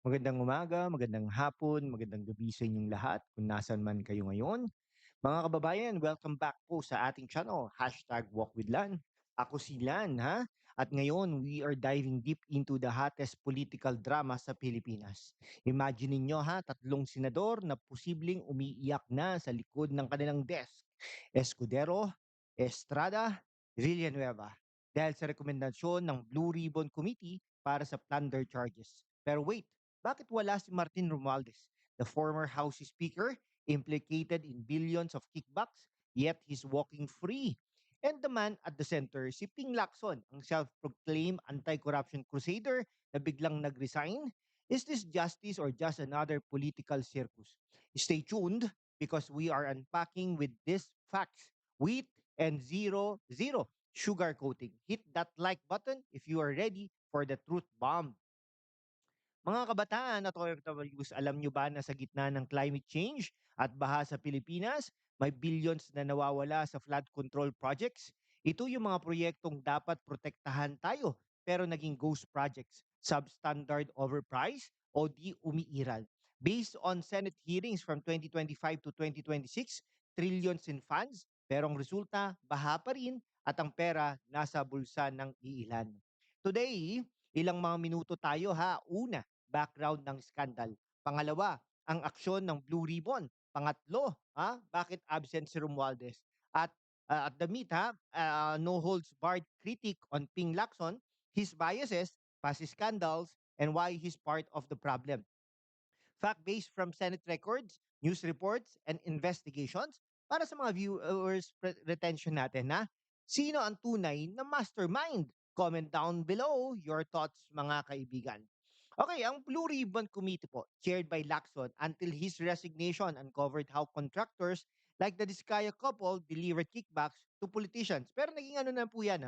Magandang umaga, magandang hapon, magandang gabi sa inyong lahat kung nasan man kayo ngayon. Mga kababayan, welcome back po sa ating channel, #WalkWithLan. Ako si Lan, ha? At ngayon, we are diving deep into the hottest political drama sa Pilipinas. Imagine niyo ha, tatlong senador na posibleng umiiyak na sa likod ng kanilang desk. Escudero, Estrada, Villanueva. Dahil sa rekomendasyon ng Blue Ribbon Committee para sa plunder charges. Pero wait, bakit wala si Martin Romualdez, the former House Speaker, implicated in billions of kickbacks, yet he's walking free? And the man at the center, si Ping Lacson, ang self-proclaimed anti-corruption crusader na biglang nag-resign. Is this justice or just another political circus? Stay tuned because we are unpacking with these facts, wheat and zero sugar coating. Hit that like button if you are ready for the truth bomb. Mga kabataan at OFWs, alam nyo ba na sa gitna ng climate change at baha sa Pilipinas, may billions na nawawala sa flood control projects? Ito yung mga proyektong dapat protektahan tayo pero naging ghost projects, substandard overpriced o di umiiral. Based on Senate hearings from 2025 to 2026, trillions in funds, pero ang resulta, baha pa rin at ang pera nasa bulsa ng iilan. Today, ilang mga minuto tayo ha. Una, background ng skandal. Pangalawa, ang aksyon ng Blue Ribbon. Pangatlo, bakit absent si Romualdez? At the meet, no holds barred critic on Ping Lacson, his biases, past scandals, and why he's part of the problem. Fact-based from Senate records, news reports, and investigations para sa mga viewers retention natin na sino ang tunay na mastermind? Comment down below your thoughts, mga kaibigan. Okay, ang Blue Ribbon Committee po, chaired by Lacson until his resignation, uncovered how contractors like the Discaya couple delivered kickbacks to politicians. Pero naging ano na po yan,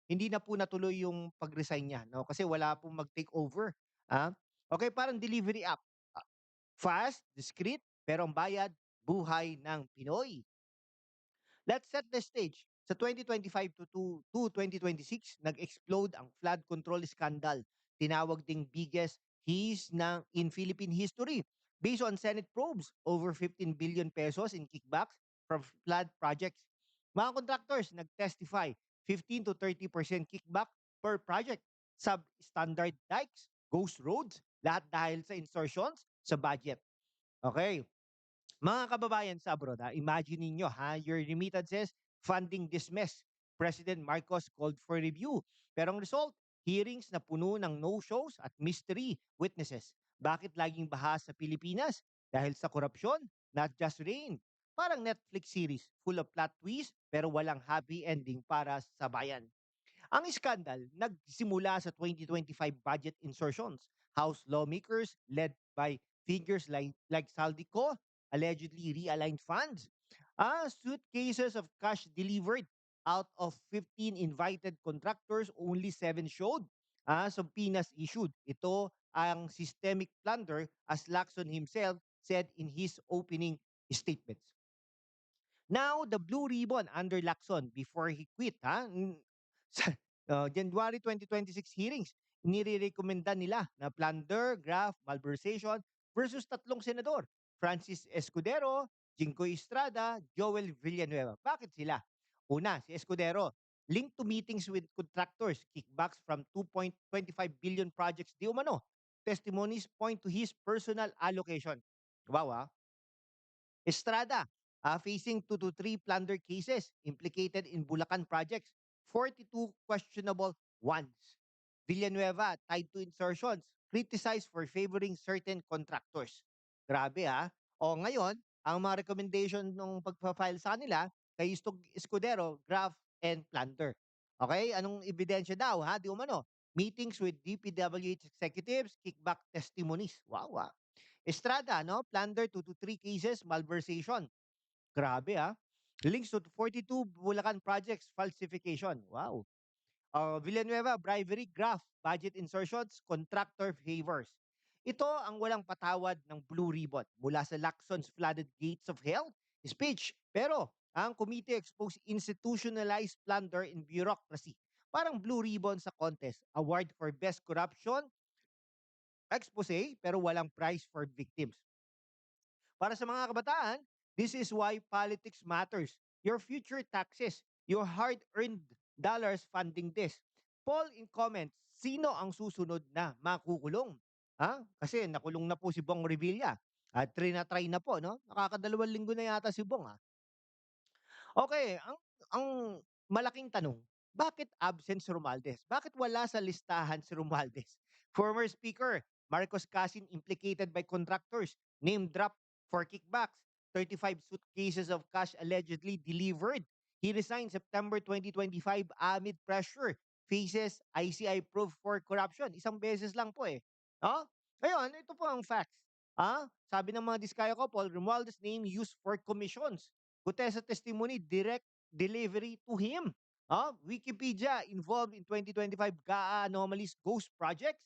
hindi na po natuloy yung pag-resign niya, no? Kasi wala pong mag-take over. Ah, okay, parang delivery app. Ah, Fast, discreet, pero ang bayad, buhay ng Pinoy. Let's set the stage. Sa 2025 to 2026, nag-explode ang flood control scandal. Tinawag ding biggest in Philippine history. Based on Senate probes, over 15 billion pesos in kickbacks from flood projects. Mga contractors nag-testify, 15 to 30% kickback per project. Substandard dikes, ghost roads, lahat dahil sa insertions sa budget. Okay, mga kababayan sa abroad, imagine ninyo your remittances funding this mess. President Marcos called for review. Pero ang result, hearings na puno ng no-shows at mystery witnesses. Bakit laging baha sa Pilipinas? Dahil sa korupsyon, not just rain. Parang Netflix series, full of plot twists pero walang happy ending para sa bayan. Ang iskandal nagsimula sa 2025 budget insertions. House lawmakers led by figures like Saldico allegedly realigned funds. Suitcases of cash delivered. Out of 15 invited contractors, only 7 showed. Subpoenas issued. Ito ang systemic plunder as Lacson himself said in his opening statements. Now, the blue ribbon under Lacson before he quit, sa January 2026 hearings, inirekomenda nila na plunder, graft, malversation versus tatlong senador, Francis Escudero, Jingoy Estrada, Joel Villanueva. Bakit sila? Una, si Escudero, linked to meetings with contractors, kickbacks from 2.25 billion projects di umano. Testimonies point to his personal allocation. Wow, Estrada, facing 2 to 3 plunder cases implicated in Bulacan projects, 42 questionable ones. Villanueva, tied to insertions, criticized for favoring certain contractors. Grabe O ngayon, ang mga recommendation ng pagpa-file sa kanila kay Escudero, graft, and plunder. Okay? Anong ebidensya daw Di umano. Meetings with DPWH executives, kickback testimonies. Wow, Estrada, no? Plunder 2 to 3 cases, malversation. Grabe Links to 42 Bulacan projects, falsification. Wow. Villanueva, bribery, graft, budget insertions, contractor favors. Ito ang walang patawad ng Blue Ribbon mula sa Lacson's flooded gates of hell speech. Pero ang committee exposed institutionalized plunder in bureaucracy. Parang Blue Ribbon sa contest. Award for best corruption, expose pero walang prize for victims. Para sa mga kabataan, this is why politics matters. Your future taxes, your hard-earned dollars funding this. Poll in comments, sino ang susunod na makukulong? Ha? Kasi nakulong na po si Bong Revilla. At try na po, no? Nakakadalawang linggo na yata si Bong, ha? Okay, ang malaking tanong, bakit absent si Romualdez? Bakit wala sa listahan si Romualdez? Former Speaker Marcos Casin implicated by contractors, name drop for kickbacks, 35 suitcases of cash allegedly delivered. He resigned September 2025 amid pressure, faces ICI proof for corruption. Isang beses lang po eh. Oh? Ngayon, ito po ang facts. Sabi ng mga Diskaya couple, Romualdez name used for commissions. Gutesa testimony, direct delivery to him. Wikipedia involved in 2025 GAA anomalies ghost projects.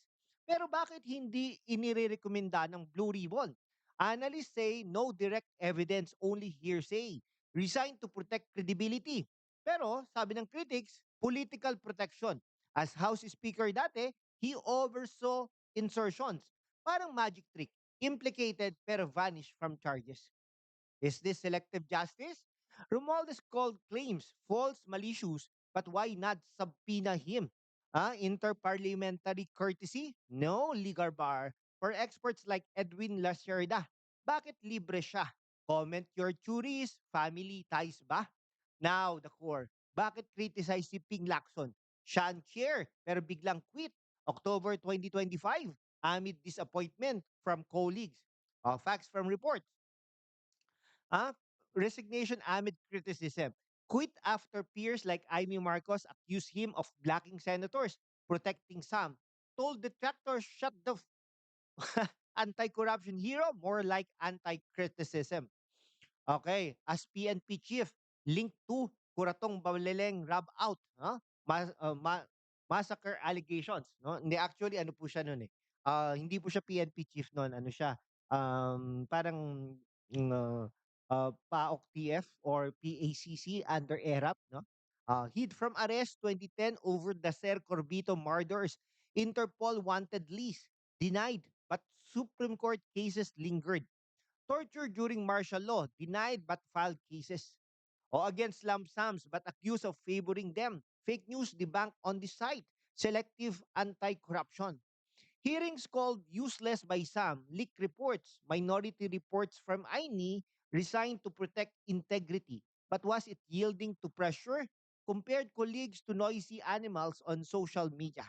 Pero bakit hindi inirekomenda ng Blue Ribbon? Analysts say no direct evidence, only hearsay. Resigned to protect credibility. Pero sabi ng critics, political protection. As House Speaker dati, he oversaw insertions. Parang magic trick. Implicated pero vanished from charges. Is this selective justice? Romualdez called claims false, malicious, but why not subpoena him? Interparliamentary courtesy? No, legal bar. For experts like Edwin Lacerda, bakit libre siya? Comment your juries, family ties ba? Now, the core. Bakit criticize si Ping Lacson? Siya ang chair, pero biglang quit. October 2025, amid disappointment from colleagues. Facts from reports. Ah, resignation amid criticism. Quit after peers like Amy Marcos accuse him of blocking senators, protecting some. Told detractors shut the anti-corruption hero, more like anti-criticism. Okay, as PNP chief, linked to Kuratong Baleleng rub out, no? Massacre allegations, no? Hindi actually ano po siya noon eh. Hindi po siya PNP chief noon, ano siya? Parang mm, uh, PAOK TF or PACC under ERAP, no? Hid from arrest 2010 over the Ser Corbito murders. Interpol wanted lease, denied, but Supreme Court cases lingered. Torture during martial law, denied but filed cases. O against lump sums but accused of favoring them. Fake news debunked on the site. Selective anti-corruption. Hearings called useless by some, leaked reports, minority reports from INI resigned to protect integrity. But was it yielding to pressure? Compared colleagues to noisy animals on social media.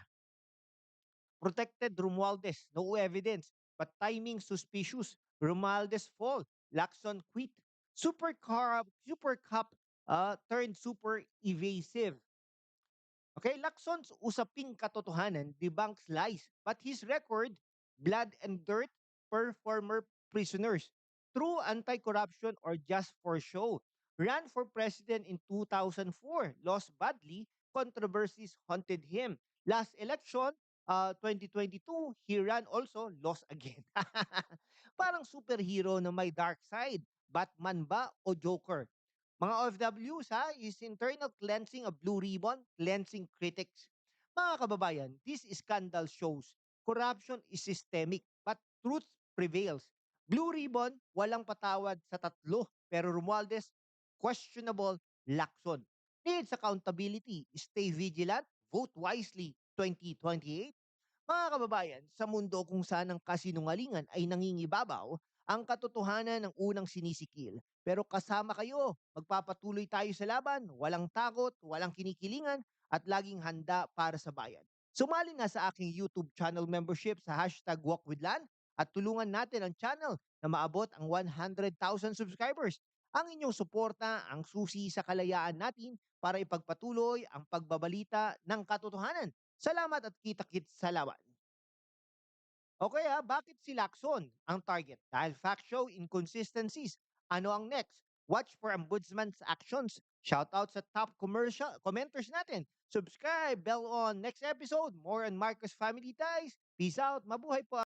Protected Romualdez, no evidence, but timing suspicious. Romualdez fall, Lacson quit. Super Cup turned super evasive. Okay, Lacson's usaping katotohanan debunks lies, but his record, blood and dirt per former prisoners, true anti-corruption or just for show, ran for president in 2004, lost badly, controversies haunted him. Last election, 2022, he ran also, lost again. Parang superhero na may dark side. Batman ba o Joker? Mga OFWs ha, is internal cleansing of Blue Ribbon, cleansing critics. Mga kababayan, this scandal shows corruption is systemic but truth prevails. Blue Ribbon, walang patawad sa tatlo. Pero Romualdez, questionable Lacson. Needs accountability. Stay vigilant. Vote wisely. 2028. Mga kababayan, sa mundo kung saan ang kasinungalingan ay nangingibabaw, ang katotohanan ng unang sinisikil. Pero kasama kayo, magpapatuloy tayo sa laban, walang takot, walang kinikilingan, at laging handa para sa bayan. Sumali na sa aking YouTube channel membership sa hashtag #WalkWithLan at tulungan natin ang channel na maabot ang 100,000 subscribers. Ang inyong suporta ang susi sa kalayaan natin para ipagpatuloy ang pagbabalita ng katotohanan. Salamat at kita-kits sa laban. Okay bakit si Lacson ang target? Dahil fact show inconsistencies. Ano ang next? Watch for ombudsman's actions. Shout out sa top commercial commenters natin. Subscribe, bell on next episode. More on Marcos Family Ties. Peace out. Mabuhay po.